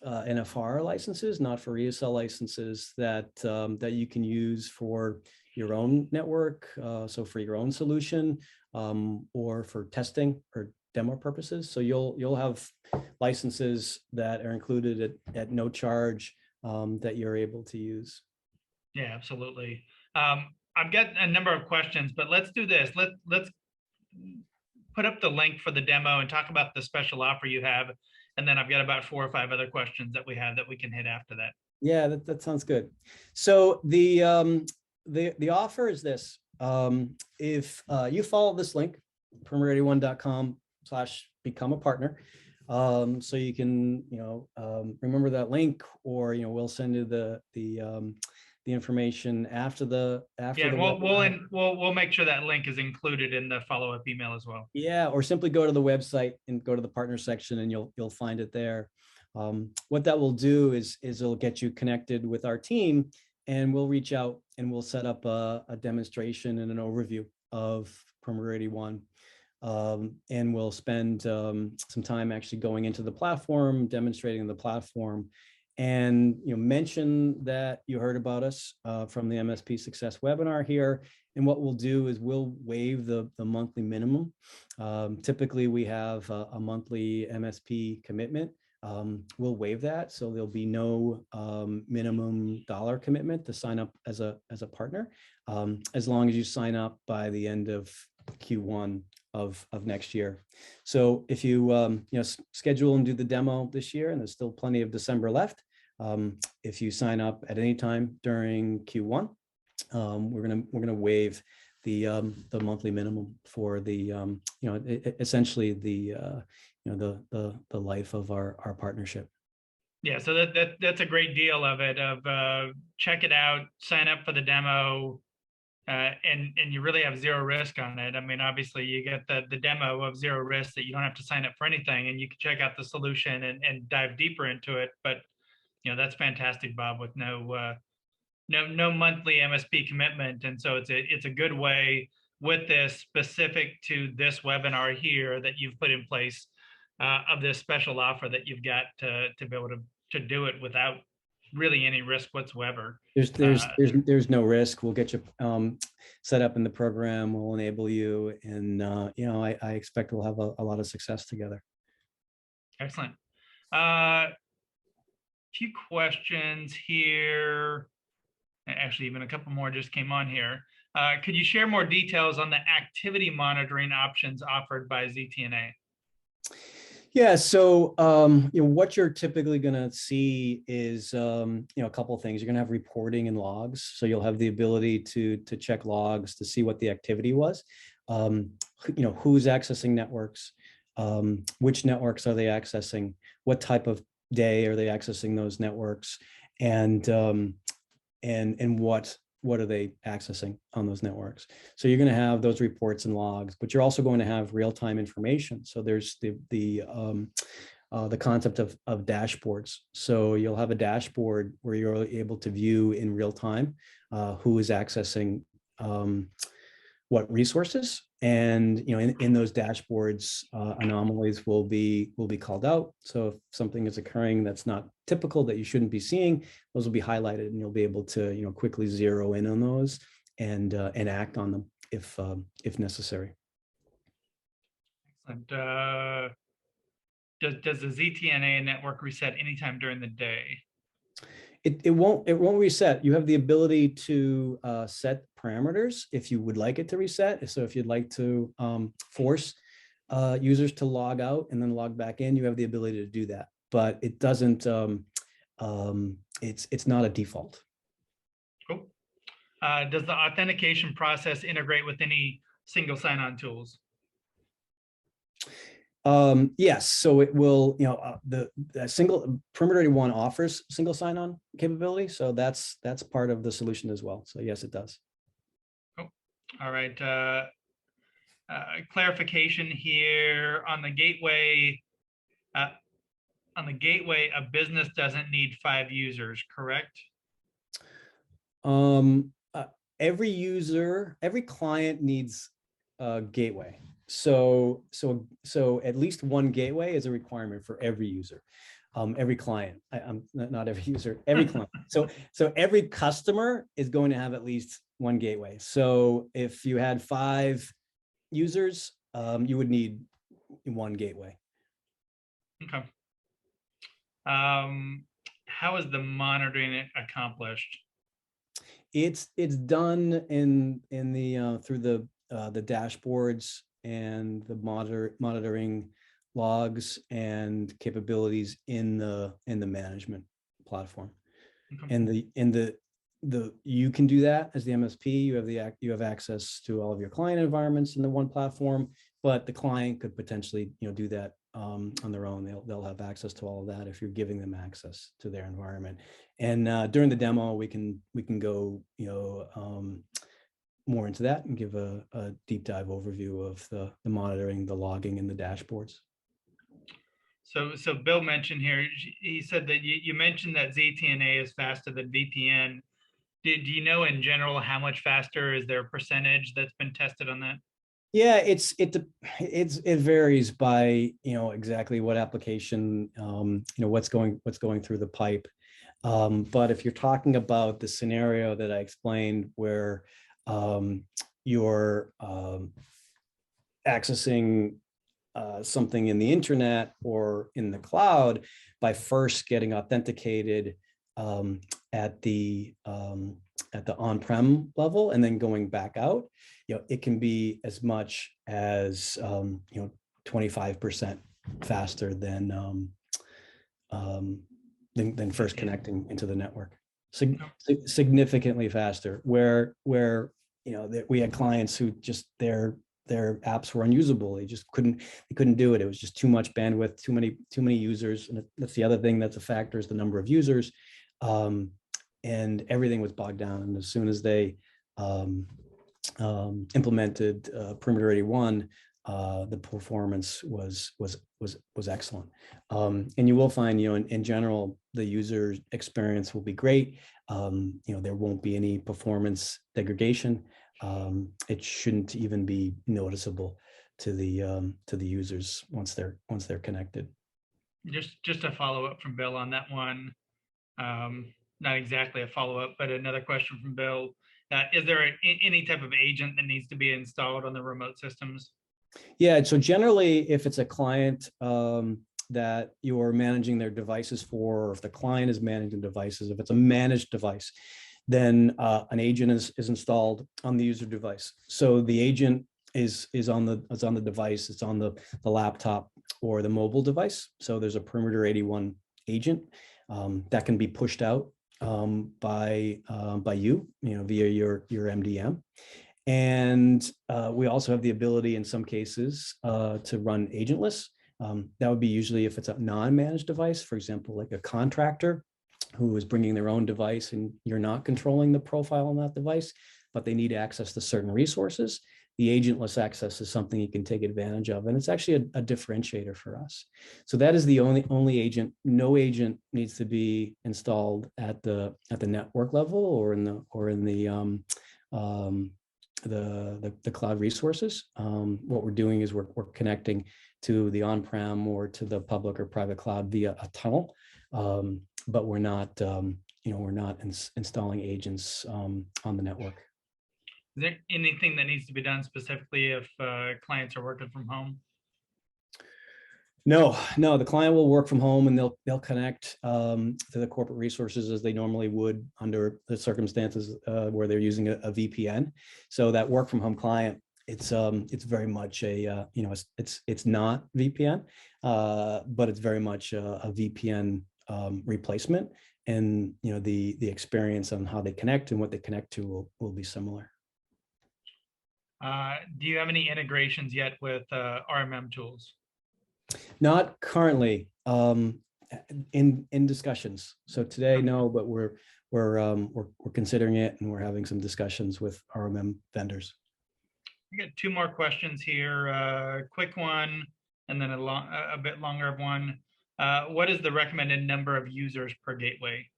NFR licenses, not for ESL licenses, that you can use for your own network, so for your own solution, or for testing or demo purposes. So you'll have licenses that are included at no charge that you're able to use. Yeah, absolutely. I've got a number of questions, but let's do this. Let's put up the link for the demo and talk about the special offer you have. And then I've got about 4 or 5 other questions that we have that we can hit after that. Yeah, that sounds good. So the offer is this. If you follow this link, perimeter81.com/become a partner, so you can remember that link, or we'll send you the information after the we'll make sure that link is included in the follow-up email as well. Yeah, or simply go to the website and go to the partner section, and you'll find it there. What that will do is it'll get you connected with our team, and we'll reach out and we'll set up a demonstration and an overview of Priority One. And we'll spend some time actually going into the platform, demonstrating the platform, and mention that you heard about us from the MSP Success webinar here. And what we'll do is we'll waive the monthly minimum. Typically, we have a monthly MSP commitment. We'll waive that, so there'll be no minimum dollar commitment to sign up as a partner, as long as you sign up by the end of Q1 of next year. So if you schedule and do the demo this year, and there's still plenty of December left, if you sign up at any time during Q1, we're gonna waive the monthly minimum for the essentially the life of our partnership. Yeah, so that's a great deal of it. Check it out, sign up for the demo, and you really have zero risk on it. I mean, obviously, you get the demo of zero risk that you don't have to sign up for anything, and you can check out the solution and dive deeper into it. But that's fantastic, Bob, with no monthly MSP commitment, and so it's a good way with this specific to this webinar here that you've put in place of this special offer that you've got to be able to do it without really any risk whatsoever. There's no risk. We'll get you set up in the program. We'll enable you, and I expect we'll have a lot of success together. Excellent. Few questions here. Actually, even a couple more just came on here. Could you share more details on the activity monitoring options offered by ZTNA? Yeah, so what you're typically going to see is a couple of things. You're going to have reporting and logs, so you'll have the ability to check logs to see what the activity was. Who's accessing networks, which networks are they accessing, what type of day are they accessing those networks, and what are they accessing on those networks. So you're going to have those reports and logs, but you're also going to have real-time information. So there's the concept of dashboards. So you'll have a dashboard where you're able to view in real time who is accessing what resources, and in those dashboards, anomalies will be called out. So if something is occurring that's not typical, that you shouldn't be seeing, those will be highlighted, and you'll be able to quickly zero in on those and act on them if necessary. Excellent. Does the ZTNA network reset anytime during the day? It won't reset. You have the ability to set parameters if you would like it to reset. So if you'd like to force users to log out and then log back in, you have the ability to do that. But it doesn't. It's not a default. Cool. Does the authentication process integrate with any single sign-on tools? Yes, so it will, the single Priority One offers single sign-on capability, so that's part of the solution as well. So yes, it does. Cool. All right. Clarification here on the gateway. A business doesn't need 5 users, correct? Every client needs a gateway. So at least one gateway is a requirement for every user, every client. I'm not every user, every client. So every customer is going to have at least one gateway. So if you had 5 users, you would need one gateway. Okay. How is the monitoring accomplished? It's done in the through the dashboards and the monitoring logs and capabilities in the management platform. Okay. And you can do that as the MSP. You have access to all of your client environments in the one platform, but the client could potentially do that on their own. They'll have access to all of that if you're giving them access to their environment. And during the demo, we can go more into that and give a deep dive overview of the monitoring, the logging, and the dashboards. So Bill mentioned here, he said that you mentioned that ZTNA is faster than VPN. Do you know in general how much faster? Is there a percentage that's been tested on that? Yeah, it varies by, exactly what application, what's going through the pipe. But if you're talking about the scenario that I explained where you're accessing something in the internet or in the cloud by first getting authenticated um, at the um, at the on-prem level and then going back out, it can be as much as 25% faster than first connecting into the network. Significantly faster. Where that we had clients who just their apps were unusable. They couldn't do it. It was just too much bandwidth, too many users. And that's the other thing that's a factor, is the number of users. And everything was bogged down. And as soon as they implemented Perimeter 81, the performance was excellent. And you will find, in general, the user experience will be great. There won't be any performance degradation. It shouldn't even be noticeable to the users once they're connected. Just a follow up from Bill on that one. Not exactly a follow up, but another question from Bill. Is there any type of agent that needs to be installed on the remote systems? Yeah, so generally, if it's a client that you're managing their devices for, or if the client is managing devices, if it's a managed device, then an agent is installed on the user device. So the agent is on the device, it's on the laptop or the mobile device. So there's a Perimeter 81 agent that can be pushed out by you, via your MDM. And we also have the ability in some cases to run agentless. That would be usually if it's a non-managed device, for example, like a contractor who is bringing their own device and you're not controlling the profile on that device, but they need access to certain resources. The agentless access is something you can take advantage of. And it's actually a differentiator for us. So that is the only agent. No agent needs to be installed at the network level or in the cloud resources. What we're doing is we're connecting to the on-prem or to the public or private cloud via a tunnel, but we're not installing agents on the network. Is there anything that needs to be done specifically if clients are working from home? No, the client will work from home and they'll connect to the corporate resources as they normally would under the circumstances where they're using a VPN. So that work from home client, it's very much it's not VPN, but it's very much a VPN replacement, and the experience on how they connect and what they connect to will be similar. Do you have any integrations yet with RMM tools? Not currently, in discussions. So today, no, but we're considering it, and we're having some discussions with RMM vendors. I got two more questions here. Quick one, and then a bit longer one. What is the recommended number of users per gateway?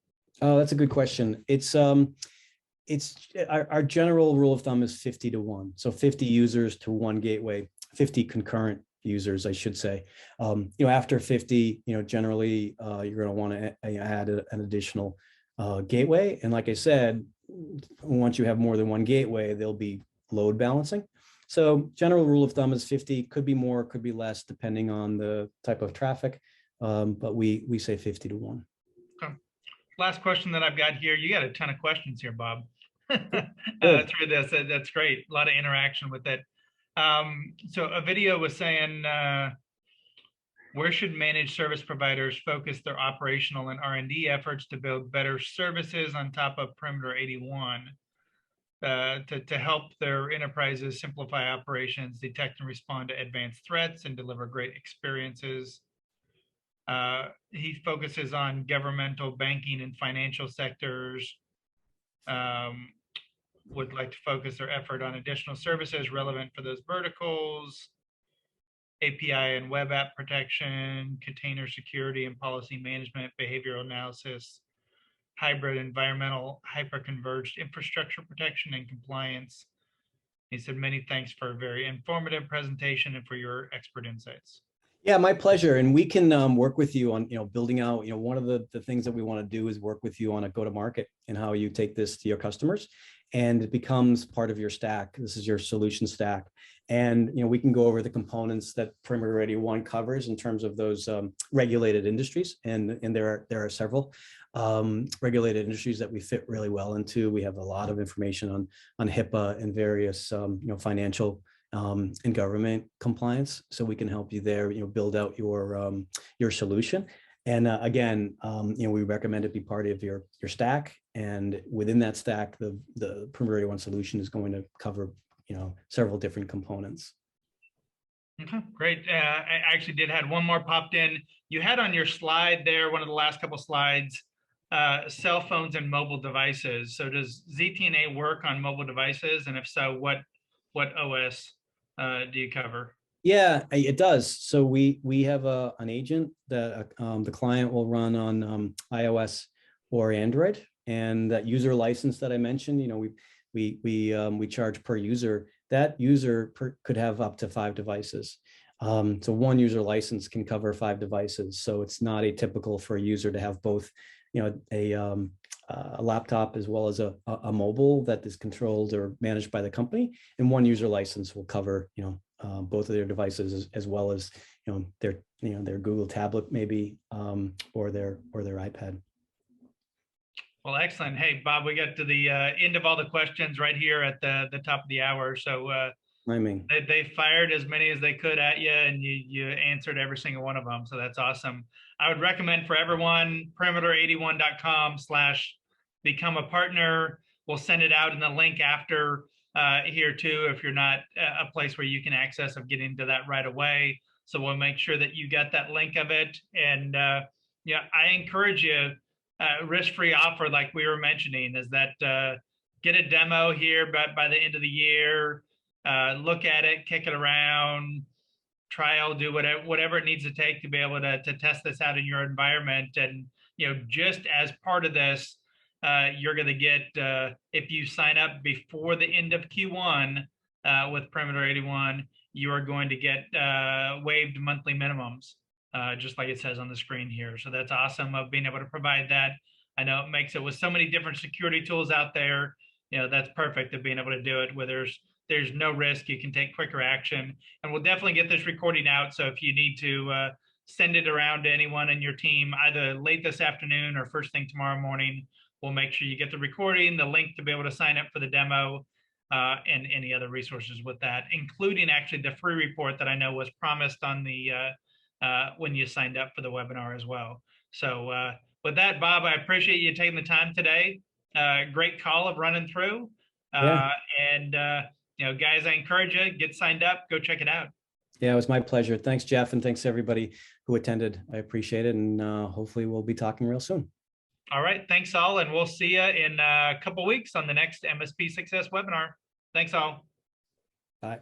Oh, that's a good question. It's our general rule of thumb is 50 to 1. So 50 users to one gateway, 50 concurrent users, I should say. After 50, generally you're going to want to add an additional gateway. And like I said, once you have more than one gateway, there'll be load balancing. So general rule of thumb is 50, could be more, could be less, depending on the type of traffic. But we say 50 to 1. Okay. Last question that I've got here. You got a ton of questions here, Bob. Through this, that's great. A lot of interaction with it. So a video was saying, where should managed service providers focus their operational and R&D efforts to build better services on top of Perimeter 81 to help their enterprises simplify operations, detect and respond to advanced threats, and deliver great experiences? He focuses on governmental, banking, and financial sectors. Would like to focus their effort on additional services relevant for those verticals, API and web app protection, container security and policy management, behavioral analysis, hybrid, environmental, hyper-converged infrastructure protection and compliance. He said, many thanks for a very informative presentation and for your expert insights. Yeah, my pleasure. And we can work with you on, building out, one of the things that we want to do is work with you on a go-to-market and how you take this to your customers, and it becomes part of your stack. This is your solution stack. And, we can go over the components that Perimeter 81 covers in terms of those regulated industries. And there are several regulated industries that we fit really well into. We have a lot of information on HIPAA and various, financial and government compliance, so we can help you there. Build out your solution. And again, we recommend it be part of your stack. And within that stack, the Perimeter 81 solution is going to cover several different components. Okay, great. I actually did had one more popped in. You had on your slide there, one of the last couple slides, cell phones and mobile devices. So does ZTNA work on mobile devices? And if so, what OS do you cover? Yeah, it does. So we have an agent that the client will run on iOS or Android, and that user license that I mentioned, we charge per user. That user could have up to 5 devices. So one user license can cover 5 devices. So it's not atypical for a user to have both, a laptop as well as a mobile that is controlled or managed by the company, and one user license will cover both of their devices as well as their Google tablet maybe, or their iPad. Well, excellent. Hey, Bob, we got to the end of all the questions right here at the top of the hour. So they fired as many as they could at you, and you answered every single one of them. So that's awesome. I would recommend for everyone, perimeter81.com/become a partner. We'll send it out in the link after here too, if you're not a place where you can access of getting to that right away. So we'll make sure that you got that link of it. And yeah, I encourage you, risk-free offer, like we were mentioning, is that get a demo here by the end of the year, look at it, kick it around, trial, do whatever it needs to take to be able to test this out in your environment. And just as part of this, you're going to get, if you sign up before the end of Q1 with Perimeter 81, you are going to get waived monthly minimums, just like it says on the screen here. So that's awesome of being able to provide that. I know it makes it with so many different security tools out there. That's perfect of being able to do it where there's no risk. You can take quicker action, and we'll definitely get this recording out. So if you need to send it around to anyone in your team, either late this afternoon or first thing tomorrow morning, we'll make sure you get the recording, the link to be able to sign up for the demo, and any other resources with that, including actually the free report that I know was promised on the when you signed up for the webinar as well. So with that, Bob, I appreciate you taking the time today. Great call of running through. And guys, I encourage you, get signed up, go check it out. Yeah, it was my pleasure. Thanks, Jeff, and thanks everybody who attended. I appreciate it, and hopefully we'll be talking real soon. All right, thanks all, and we'll see you in a couple weeks on the next MSP Success webinar. Thanks all. Bye.